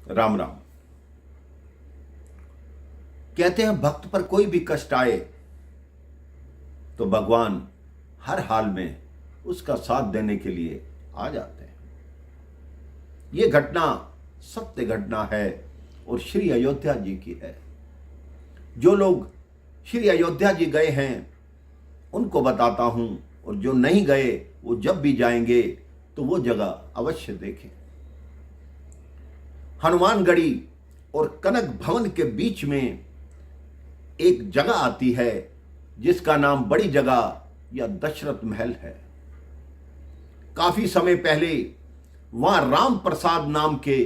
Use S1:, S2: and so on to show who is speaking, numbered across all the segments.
S1: राम राम। कहते हैं भक्त पर कोई भी कष्ट आए तो भगवान हर हाल में उसका साथ देने के लिए आ जाते हैं। ये घटना सत्य घटना है और श्री अयोध्या जी की है। जो लोग श्री अयोध्या जी गए हैं उनको बताता हूं, और जो नहीं गए वो जब भी जाएंगे तो वो जगह अवश्य देखें। हनुमानगढ़ी और कनक भवन के बीच में एक जगह आती है जिसका नाम बड़ी जगह या दशरथ महल है। काफी समय पहले वहां राम प्रसाद नाम के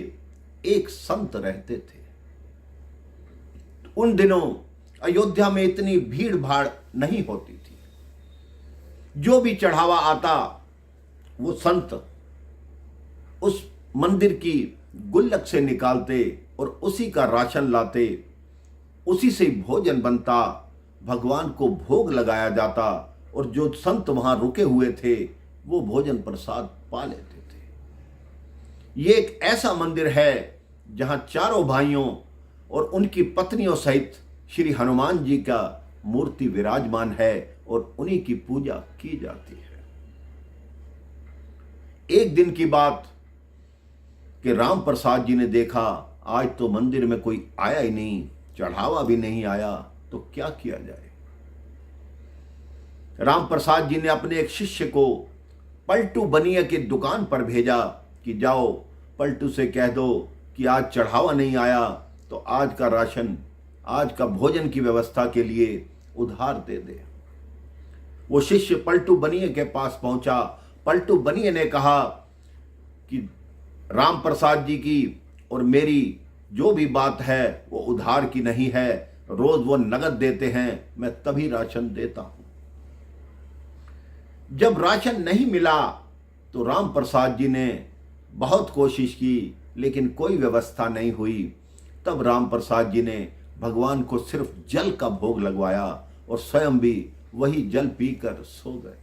S1: एक संत रहते थे। उन दिनों अयोध्या में इतनी भीड़ भाड़ नहीं होती थी। जो भी चढ़ावा आता वो संत उस मंदिर की गुल्लक से निकालते और उसी का राशन लाते, उसी से भोजन बनता, भगवान को भोग लगाया जाता और जो संत वहां रुके हुए थे वो भोजन प्रसाद पा लेते थे। ये एक ऐसा मंदिर है जहां चारों भाइयों और उनकी पत्नियों सहित श्री हनुमान जी का मूर्ति विराजमान है और उन्हीं की पूजा की जाती है। एक दिन की बात कि राम प्रसाद जी ने देखा आज तो मंदिर में कोई आया ही नहीं, चढ़ावा भी नहीं आया, तो क्या किया जाए। राम प्रसाद जी ने अपने एक शिष्य को पलटू बनिया की दुकान पर भेजा कि जाओ पलटू से कह दो कि आज चढ़ावा नहीं आया तो आज का राशन, आज का भोजन की व्यवस्था के लिए उधार दे दे। वो शिष्य पलटू बनिए के पास पहुंचा। पलटू बनिए ने कहा कि राम प्रसाद जी की और मेरी जो भी बात है वो उधार की नहीं है, रोज वो नगद देते हैं, मैं तभी राशन देता हूं। जब राशन नहीं मिला तो राम प्रसाद जी ने बहुत कोशिश की लेकिन कोई व्यवस्था नहीं हुई। तब राम प्रसाद जी ने भगवान को सिर्फ जल का भोग लगवाया और स्वयं भी वही जल पीकर सो गए।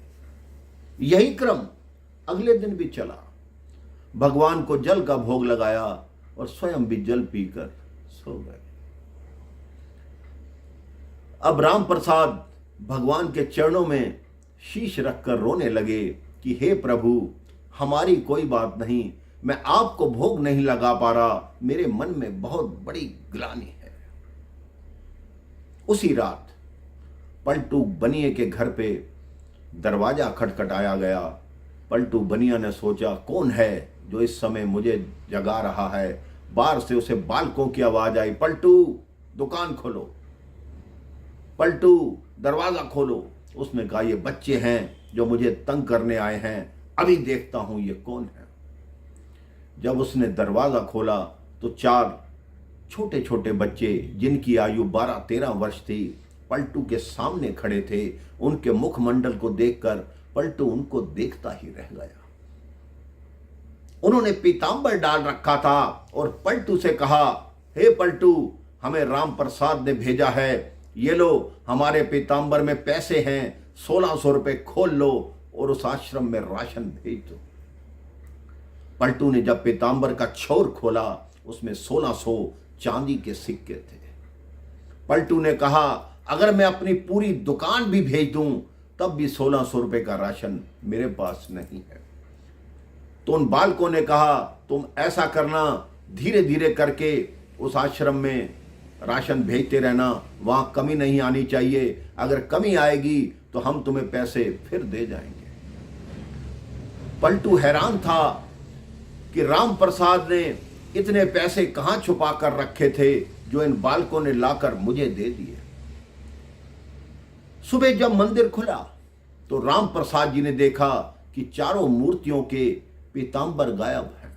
S1: यही क्रम अगले दिन भी चला। भगवान को जल का भोग लगाया और स्वयं भी जल पीकर सो गए। अब राम प्रसाद भगवान के चरणों में शीश रखकर रोने लगे कि हे प्रभु, हमारी कोई बात नहीं, मैं आपको भोग नहीं लगा पा रहा, मेरे मन में बहुत बड़ी ग्लानि है। उसी रात पलटू बनिए के घर पे दरवाजा खटखटाया गया। पलटू बनिया ने सोचा कौन है जो इस समय मुझे जगा रहा है। बाहर से उसे बालकों की आवाज आई, पलटू दुकान खोलो, पलटू दरवाजा खोलो। उसने कहा ये बच्चे हैं जो मुझे तंग करने आए हैं, अभी देखता हूं ये कौन है। जब उसने दरवाजा खोला तो चार छोटे छोटे बच्चे जिनकी आयु 12-13 वर्ष थी पलटू के सामने खड़े थे। उनके मुखमंडल को देखकर पलटू उनको देखता ही रह गया। उन्होंने पीतांबर डाल रखा था और पलटू से कहा, हे पलटू, हमें राम प्रसाद ने भेजा है, ये लो हमारे पीतांबर में पैसे हैं, 1600 रुपए खोल लो और उस आश्रम में राशन भेज दो। पलटू ने जब पीतांबर का छोर खोला उसमें 1600 चांदी के सिक्के थे। पलटू ने कहा अगर मैं अपनी पूरी दुकान भी भेज दूं तब भी 1600 रुपए का राशन मेरे पास नहीं है। तो उन बालकों ने कहा तुम ऐसा करना, धीरे धीरे करके उस आश्रम में राशन भेजते रहना, वहां कमी नहीं आनी चाहिए, अगर कमी आएगी तो हम तुम्हें पैसे फिर दे जाएंगे। पलटू हैरान था कि राम प्रसाद ने इतने पैसे कहां छुपा कर रखे थे जो इन बालकों ने लाकर मुझे दे दिए। सुबह जब मंदिर खुला तो राम प्रसाद जी ने देखा कि चारों मूर्तियों के पीतांबर गायब है।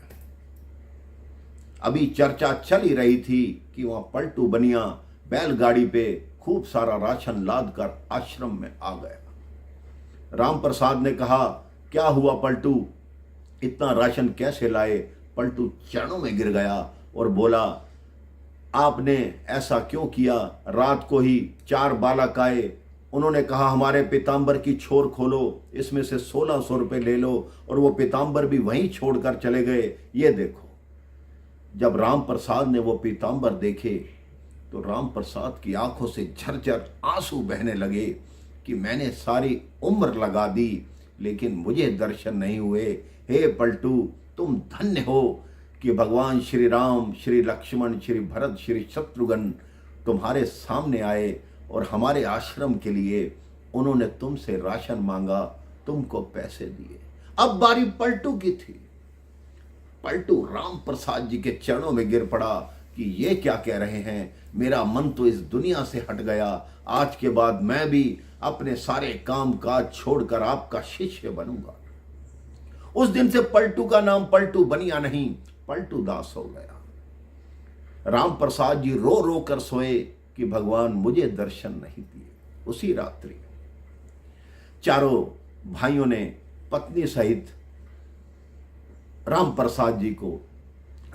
S1: अभी चर्चा चल ही रही थी कि वहां पलटू बनिया बैलगाड़ी पे खूब सारा राशन लाद कर आश्रम में आ गया। राम प्रसाद ने कहा क्या हुआ पलटू, इतना राशन कैसे लाए। पलटू चरणों में गिर गया और बोला आपने ऐसा क्यों किया। रात को ही 4 बालक आए, उन्होंने कहा हमारे पीतांबर की छोर खोलो, इसमें से 1600 रुपए ले लो, और वो पीतांबर भी वहीं छोड़कर चले गए। ये देखो। जब राम प्रसाद ने वो पीतांबर देखे तो राम प्रसाद की आंखों से झरझर आंसू बहने लगे कि मैंने सारी उम्र लगा दी लेकिन मुझे दर्शन नहीं हुए। हे पलटू, तुम धन्य हो कि भगवान श्री राम, श्री लक्ष्मण, श्री भरत, श्री शत्रुघ्न तुम्हारे सामने आए और हमारे आश्रम के लिए उन्होंने तुमसे राशन मांगा, तुमको पैसे दिए। अब बारी पलटू की थी। पलटू राम प्रसाद जी के चरणों में गिर पड़ा कि ये क्या कह रहे हैं, मेरा मन तो इस दुनिया से हट गया। आज के बाद मैं भी अपने सारे काम काज छोड़कर आपका शिष्य बनूंगा। उस दिन से पलटू का नाम पलटू बनिया नहीं, पलटू दास हो गया। राम प्रसाद जी रो रो कर सोए कि भगवान मुझे दर्शन नहीं दिए। उसी रात्रि चारों भाइयों ने पत्नी सहित राम प्रसाद जी को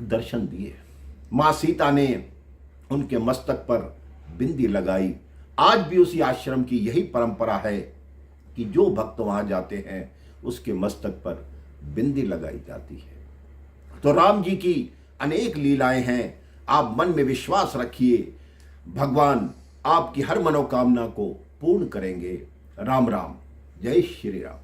S1: दर्शन दिए। मां सीता ने उनके मस्तक पर बिंदी लगाई। आज भी उसी आश्रम की यही परंपरा है कि जो भक्त वहां जाते हैं उसके मस्तक पर बिंदी लगाई जाती है। तो राम जी की अनेक लीलाएं हैं। आप मन में विश्वास रखिए, भगवान आपकी हर मनोकामना को पूर्ण करेंगे। राम राम, जय श्री राम।